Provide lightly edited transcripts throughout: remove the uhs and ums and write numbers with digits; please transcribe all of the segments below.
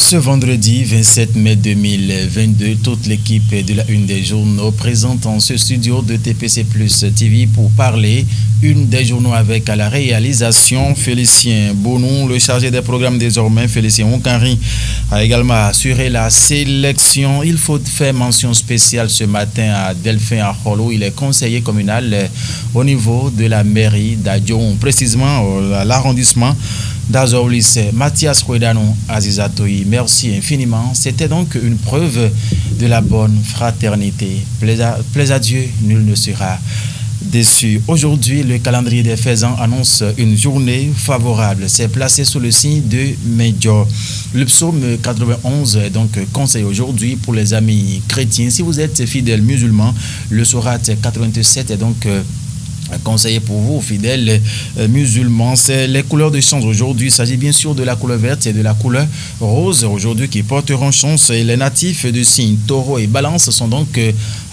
Ce vendredi 27 mai 2022, toute l'équipe de la Une des Journaux présente en ce studio de TPC Plus TV pour parler Une des Journaux avec à la réalisation Félicien Bonon, le chargé des programmes désormais. Félicien Onkari a également assuré la sélection. Il faut faire mention spéciale ce matin à Delphin Arholo. Il est conseiller communal au niveau de la mairie d'Adjon, précisément l'arrondissement d'Azorlis. Mathias Kouedano Azizatoui, merci infiniment. C'était donc une preuve de la bonne fraternité. Plaise à Dieu, nul ne sera déçu. Aujourd'hui, le calendrier des faisans annonce une journée favorable. C'est placé sous le signe de Medjor. Le psaume 91 est donc conseillé aujourd'hui pour les amis chrétiens. Si vous êtes fidèle musulman, le sourate 87 est donc conseillé pour vous, fidèles musulmans. C'est les couleurs de chance aujourd'hui. Il s'agit bien sûr de la couleur verte et de la couleur rose aujourd'hui qui porteront chance. Et les natifs de signes taureau et balance sont donc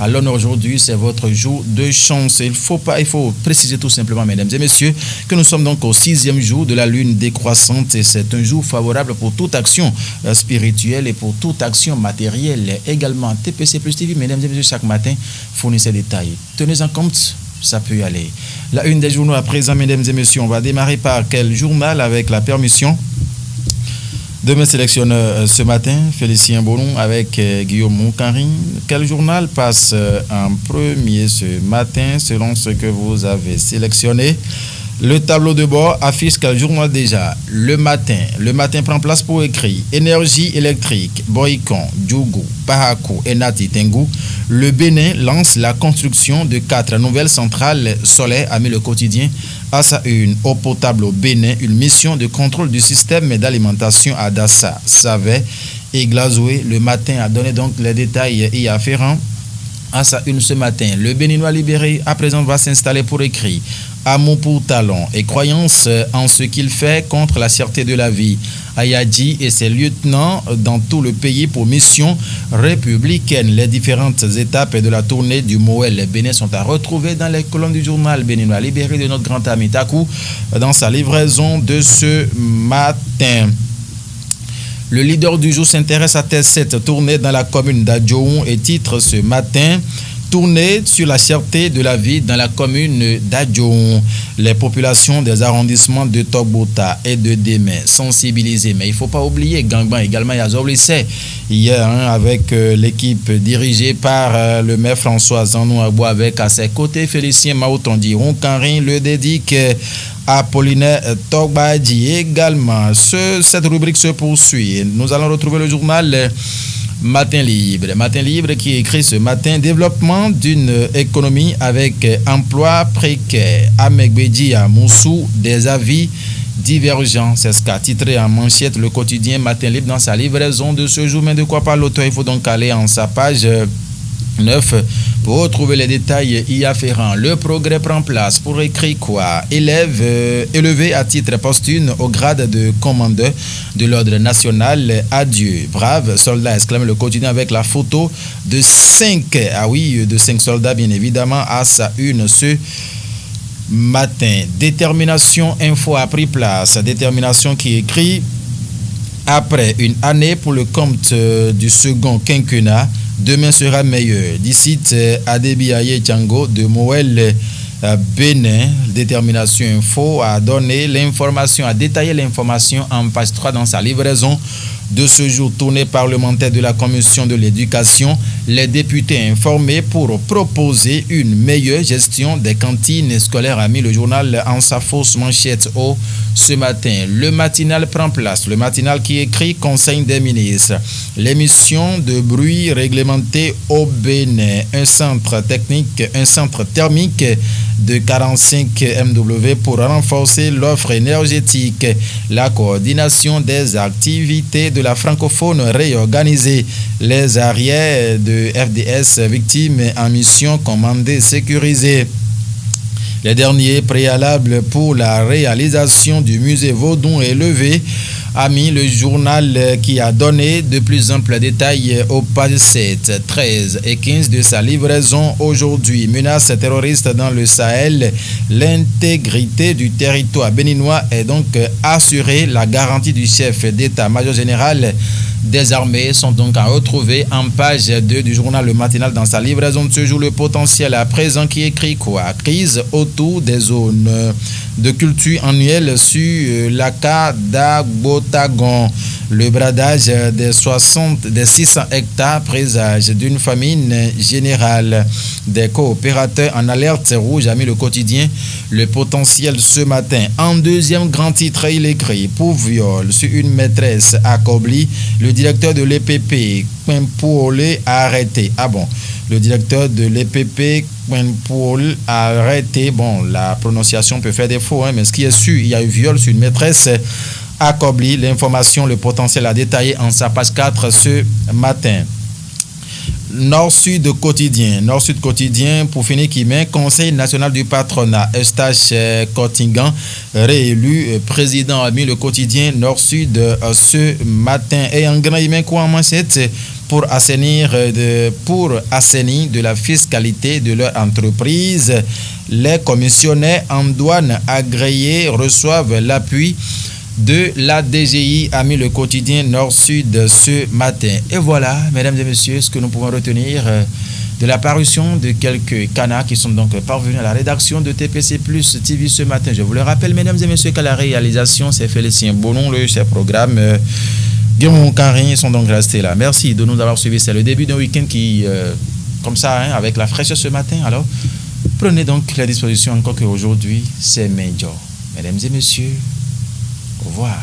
à l'honneur aujourd'hui. C'est votre jour de chance. Il faut préciser tout simplement, mesdames et messieurs, que nous sommes donc au 6e jour de la lune décroissante et c'est un jour favorable pour toute action spirituelle et pour toute action matérielle. Également, TPC Plus TV, mesdames et messieurs, chaque matin, fournit ces détails. Tenez en compte, ça peut y aller. La Une des Journaux à présent, mesdames et messieurs. On va démarrer par quel journal avec la permission de mes sélectionneurs ce matin, Félicien Bonon avec Guillaume Moncari. Quel journal passe en premier ce matin selon ce que vous avez sélectionné? Le tableau de bord affiche quel journal déjà? Le matin prend place pour écrit Énergie électrique, Boycon, Djougou, Bahako et Nati Tengu. Le Bénin lance la construction de 4 nouvelles centrales solaires, a mis le quotidien à sa une. Eau potable au Bénin, une mission de contrôle du système d'alimentation à Dassa, Savet et Glazoué. Le matin a donné donc les détails y afférents à sa une ce matin. Le Béninois libéré à présent va s'installer pour écrit. Amour pour talent et croyance en ce qu'il fait contre la cherté de la vie. Ayadji et ses lieutenants dans tout le pays pour mission républicaine. Les différentes étapes de la tournée du Moël Bénin sont à retrouver dans les colonnes du journal Béninois libéré de notre grand ami Takou dans sa livraison de ce matin. Le leader du jour s'intéresse à cette tournée dans la commune d'Adjoun et titre ce matin tournée sur la cherté de la vie dans la commune d'Adjoun. Les populations des arrondissements de Togbota et de Démé sensibilisées. Mais il ne faut pas oublier Gangban également et Azorlissé hier avec l'équipe dirigée par le maire François Zanou avec à ses côtés Félicien Maoutondi Roncarin, le dédique Apollinaire Togbadji également. Cette rubrique se poursuit. Nous allons retrouver le journal Matin Libre qui écrit ce matin développement d'une économie avec emploi précaire. Amegbedi à Moussou, des avis divergents. C'est ce qu'a titré en manchette le quotidien Matin Libre dans sa livraison de ce jour. Mais de quoi parle l'auteur? Il faut donc aller en sa page 9 pour retrouver les détails y afférents. Le progrès prend place pour écrire quoi? Élevé à titre posthume au grade de commandeur de l'ordre national. Adieu, brave soldat, exclame le quotidien avec la photo de 5 soldats bien évidemment à sa une ce matin. Détermination Info a pris place. Détermination qui écrit après une année pour le compte du second quinquennat, demain sera meilleur. D'ici Adebiaye Tchango de Moël Bénin. Détermination Info a donné l'information, a détaillé l'information en page 3 dans sa livraison de ce jour. Tournée parlementaire de la commission de l'éducation, les députés informés pour proposer une meilleure gestion des cantines scolaires, a mis le journal en sa fausse manchette ce matin. Le matinal prend place. Le matinal qui écrit Conseil des ministres. L'émission de bruit réglementé au Bénin. Un centre thermique de 45 MW pour renforcer l'offre énergétique. La coordination des activités de la francophone réorganisée. Les arrières de FDS victimes en mission commandée sécurisée. Les derniers préalables pour la réalisation du musée Vaudon élevé a mis le journal qui a donné de plus amples détails aux pages 7, 13 et 15 de sa livraison aujourd'hui. Menace terroriste dans le Sahel. L'intégrité du territoire béninois est donc assurée. La garantie du chef d'état-major général des armées sont donc à retrouver en page 2 du journal Le Matinal dans sa livraison de ce jour. Le potentiel à présent qui écrit quoi? Crise autour des zones de culture annuelle sur la carte d'Agbotagon. Le bradage des 600 hectares présage d'une famine générale. Des coopérateurs en alerte rouge a mis le quotidien Le Potentiel ce matin. En deuxième grand titre, il écrit pour viol sur une maîtresse à Kobli, le directeur de l'EPP, Quimpoulé, a arrêté. Ah bon, le directeur de l'EPP, Quimpoulé, a arrêté. Bon, la prononciation peut faire défaut, mais ce qui est sûr, il y a eu viol sur une maîtresse à Kobli. L'information, Le Potentiel a détaillé en sa page 4 ce matin. Nord-Sud quotidien, pour finir qui met Conseil national du patronat, Eustache Cottingan, réélu président, a mis le quotidien Nord-Sud ce matin. Et en grand, il met quoi en manchette? Pour assainir de la fiscalité de leur entreprise, les commissionnaires en douane agréés reçoivent l'appui de la DGI, a mis le quotidien Nord-Sud ce matin. Et voilà, mesdames et messieurs, ce que nous pouvons retenir de la parution de quelques canards qui sont donc parvenus à la rédaction de TPC Plus TV ce matin. Je vous le rappelle, mesdames et messieurs, qu'à la réalisation, c'est Félicien Bonon, le chef programme. Guillaume Carin sont donc restés là. Merci de nous avoir suivis. C'est le début d'un week-end qui, comme ça, avec la fraîcheur ce matin. Alors, prenez donc la disposition, encore qu'aujourd'hui, c'est Major. Mesdames et messieurs, au revoir.